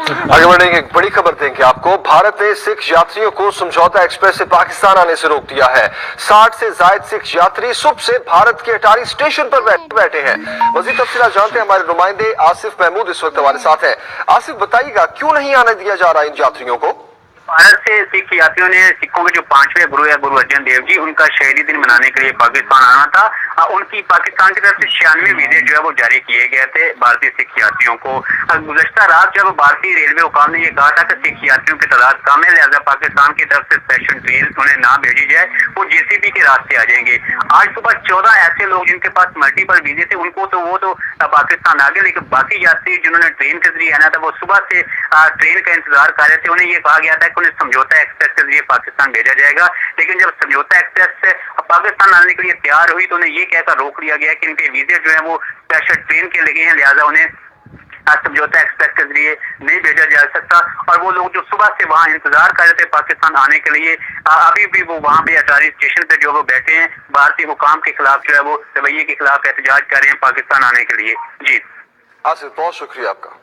आगे बढ़ेंगे, एक बड़ी खबर देंगे आपको। भारत ने सिख यात्रियों को समझौता एक्सप्रेस से पाकिस्तान आने से रोक दिया है। 60 से जायद सिख यात्री सुबह से भारत के अटारी स्टेशन पर बैठे हैं। मजीद तफसीलात जानते हैं, हमारे नुमाइंदे आसिफ महमूद इस वक्त हमारे साथ हैं। आसिफ, बताइएगा क्यों नहीं आने दिया जा रहा इन यात्रियों को? भारत से सिख यात्रियों ने सिखों के जो 5वें गुरु है गुरु अर्जन देव जी, उनका शहीदी दिन मनाने के लिए पाकिस्तान आना था। उनकी पाकिस्तान की तरफ से 96 वीजे जो है वो जारी किए गए थे भारतीय सिख यात्रियों को। गुज़श्ता रात जब भारतीय रेलवे हुकाम ने ये कहा था कि सिख यात्रियों की तादाद कम है, लिहाजा पाकिस्तान की तरफ से स्पेशल ट्रेन उन्हें ना भेजी जाए, वो JCB के रास्ते आ जाएंगे। आज सुबह 14 ऐसे लोग जिनके पास मल्टीपल वीजे थे, उनको तो वो तो पाकिस्तान आ गए, लेकिन बाकी यात्री जिन्होंने ट्रेन के जरिए आना था वो सुबह से ट्रेन का इंतजार कर रहे थे। उन्हें ये कहा गया था कि उन्हें समझौता एक्सप्रेस के जरिए पाकिस्तान भेजा जाएगा, लेकिन जब समझौता एक्सप्रेस से पाकिस्तान आने के लिए तैयार हुई तो उन्हें ये कहकर रोक दिया गया कि इनके वीजे जो है वो स्पेशल ट्रेन के लगे हैं, लिहाजा उन्हें समझौता एक्सप्रेस के जरिए नहीं भेजा जा सकता। और वो लोग जो सुबह से वहाँ इंतजार कर रहे थे पाकिस्तान आने के लिए, अभी भी वो वहाँ पे अटारी स्टेशन पे जो वो बैठे हैं, भारतीय हुकाम के खिलाफ जो है वो रवैये के खिलाफ एहतजाज कर रहे हैं पाकिस्तान आने के लिए। जी आसिफ, बहुत शुक्रिया आपका।